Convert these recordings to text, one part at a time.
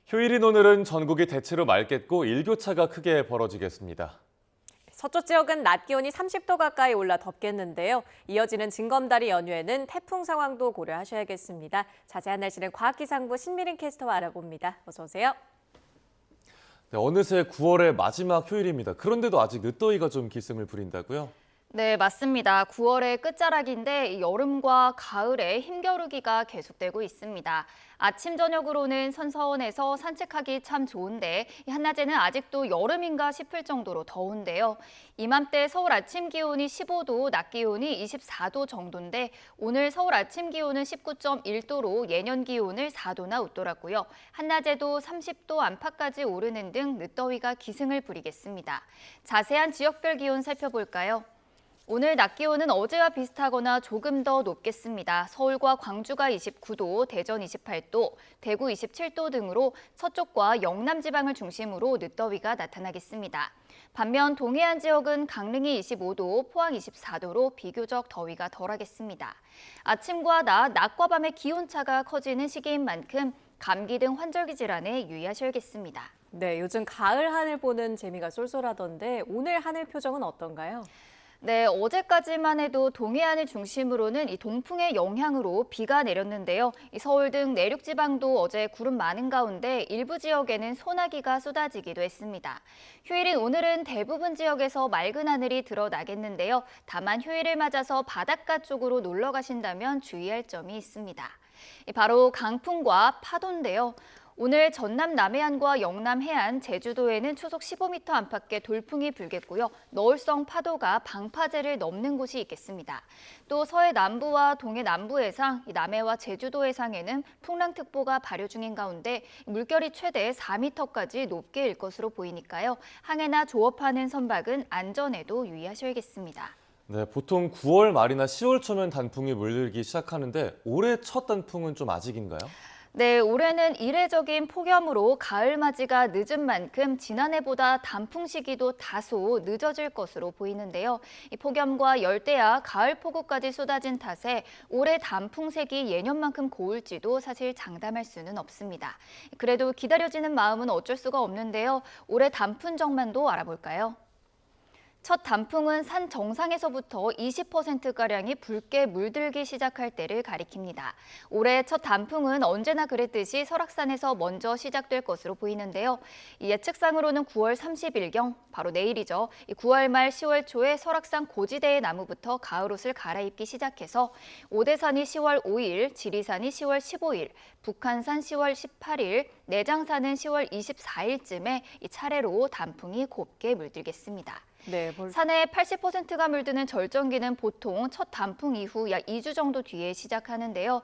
휴일인 오늘은 전국이 대체로 맑겠고 일교차가 크게 벌어지겠습니다. 서쪽 지역은 낮 기온이 30도 가까이 올라 덥겠는데요. 이어지는 징검다리 연휴에는 태풍 상황도 고려하셔야겠습니다. 자세한 날씨는 과학기상부 신미린 캐스터와 알아봅니다. 어서 오세요. 네, 어느새 9월의 마지막 휴일입니다. 그런데도 아직 늦더위가 좀 기승을 부린다고요? 네, 맞습니다. 9월의 끝자락인데 여름과 가을의 힘겨루기가 계속되고 있습니다. 아침, 저녁으로는 선선해서 산책하기 참 좋은데 한낮에는 아직도 여름인가 싶을 정도로 더운데요. 이맘때 서울 아침 기온이 15도, 낮 기온이 24도 정도인데 오늘 서울 아침 기온은 19.1도로 예년 기온을 4도나 웃돌았고요. 한낮에도 30도 안팎까지 오르는 등 늦더위가 기승을 부리겠습니다. 자세한 지역별 기온 살펴볼까요? 오늘 낮 기온은 어제와 비슷하거나 조금 더 높겠습니다. 서울과 광주가 29도, 대전 28도, 대구 27도 등으로 서쪽과 영남 지방을 중심으로 늦더위가 나타나겠습니다. 반면 동해안 지역은 강릉이 25도, 포항 24도로 비교적 더위가 덜하겠습니다. 아침과 낮과 밤의 기온차가 커지는 시기인 만큼 감기 등 환절기 질환에 유의하셔야겠습니다. 네, 요즘 가을 하늘 보는 재미가 쏠쏠하던데 오늘 하늘 표정은 어떤가요? 네, 어제까지만 해도 동해안을 중심으로는 이 동풍의 영향으로 비가 내렸는데요. 서울 등 내륙 지방도 어제 구름 많은 가운데 일부 지역에는 소나기가 쏟아지기도 했습니다. 휴일인 오늘은 대부분 지역에서 맑은 하늘이 드러나겠는데요. 다만 휴일을 맞아서 바닷가 쪽으로 놀러 가신다면 주의할 점이 있습니다. 바로 강풍과 파도인데요. 오늘 전남 남해안과 영남 해안, 제주도에는 초속 15m 안팎의 돌풍이 불겠고요. 너울성 파도가 방파제를 넘는 곳이 있겠습니다. 또 서해 남부와 동해 남부 해상, 남해와 제주도 해상에는 풍랑특보가 발효 중인 가운데 물결이 최대 4m까지 높게 일 것으로 보이니까요. 항해나 조업하는 선박은 안전에도 유의하셔야겠습니다. 네, 보통 9월 말이나 10월 초면 단풍이 물들기 시작하는데 올해 첫 단풍은 좀 아직인가요? 네, 올해는 이례적인 폭염으로 가을맞이가 늦은 만큼 지난해보다 단풍 시기도 다소 늦어질 것으로 보이는데요. 이 폭염과 열대야, 가을 폭우까지 쏟아진 탓에 올해 단풍색이 예년만큼 고울지도 사실 장담할 수는 없습니다. 그래도 기다려지는 마음은 어쩔 수가 없는데요. 올해 단풍 정만도 알아볼까요? 첫 단풍은 산 정상에서부터 20%가량이 붉게 물들기 시작할 때를 가리킵니다. 올해 첫 단풍은 언제나 그랬듯이 설악산에서 먼저 시작될 것으로 보이는데요. 이 예측상으로는 9월 30일경, 바로 내일이죠. 9월 말 10월 초에 설악산 고지대의 나무부터 가을옷을 갈아입기 시작해서 오대산이 10월 5일, 지리산이 10월 15일, 북한산 10월 18일, 내장산은 10월 24일쯤에 차례로 단풍이 곱게 물들겠습니다. 네, 산의 80%가 물드는 절정기는 보통 첫 단풍 이후 약 2주 정도 뒤에 시작하는데요.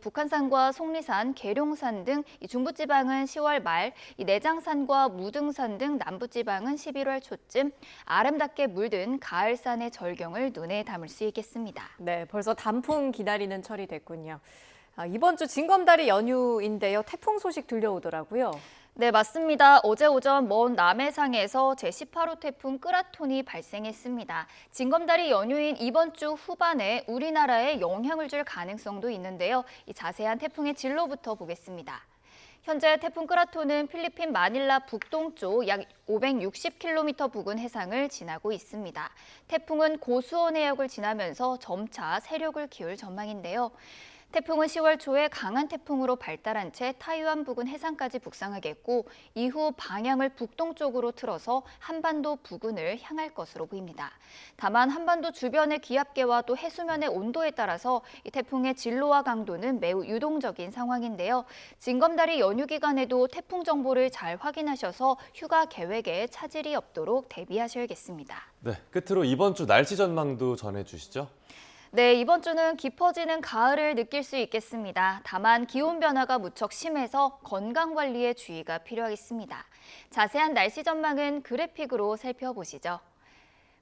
북한산과 속리산, 계룡산 등 중부지방은 10월 말, 내장산과 무등산 등 남부지방은 11월 초쯤 아름답게 물든 가을산의 절경을 눈에 담을 수 있겠습니다. 네, 벌써 단풍 기다리는 철이 됐군요. 이번 주 징검다리 연휴인데요. 태풍 소식 들려오더라고요. 네, 맞습니다. 어제 오전 먼 남해상에서 제18호 태풍 끄라톤이 발생했습니다. 징검다리 연휴인 이번 주 후반에 우리나라에 영향을 줄 가능성도 있는데요. 이 자세한 태풍의 진로부터 보겠습니다. 현재 태풍 끄라톤은 필리핀 마닐라 북동쪽 약 560km 부근 해상을 지나고 있습니다. 태풍은 고수온 해역을 지나면서 점차 세력을 키울 전망인데요. 태풍은 10월 초에 강한 태풍으로 발달한 채 타이완 부근 해상까지 북상하겠고 이후 방향을 북동쪽으로 틀어서 한반도 부근을 향할 것으로 보입니다. 다만 한반도 주변의 기압계와 또 해수면의 온도에 따라서 이 태풍의 진로와 강도는 매우 유동적인 상황인데요. 징검다리 연휴 기간에도 태풍 정보를 잘 확인하셔서 휴가 계획에 차질이 없도록 대비하셔야겠습니다. 네, 끝으로 이번 주 날씨 전망도 전해주시죠. 네, 이번 주는 깊어지는 가을을 느낄 수 있겠습니다. 다만 기온 변화가 무척 심해서 건강관리에 주의가 필요하겠습니다. 자세한 날씨 전망은 그래픽으로 살펴보시죠.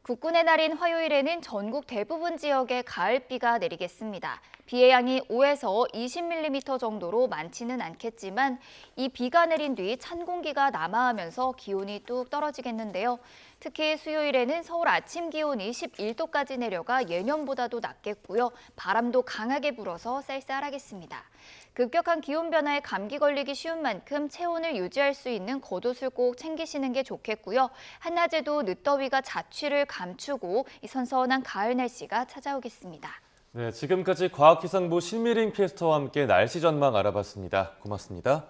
국군의 날인 화요일에는 전국 대부분 지역에 가을비가 내리겠습니다. 비의 양이 5에서 20mm 정도로 많지는 않겠지만 이 비가 내린 뒤 찬 공기가 남하하면서 기온이 뚝 떨어지겠는데요. 특히 수요일에는 서울 아침 기온이 11도까지 내려가 예년보다도 낮겠고요. 바람도 강하게 불어서 쌀쌀하겠습니다. 급격한 기온 변화에 감기 걸리기 쉬운 만큼 체온을 유지할 수 있는 겉옷을 꼭 챙기시는 게 좋겠고요. 한낮에도 늦더위가 자취를 감추고 이 선선한 가을 날씨가 찾아오겠습니다. 네, 지금까지 과학기상부 신미림 캐스터와 함께 날씨 전망 알아봤습니다. 고맙습니다.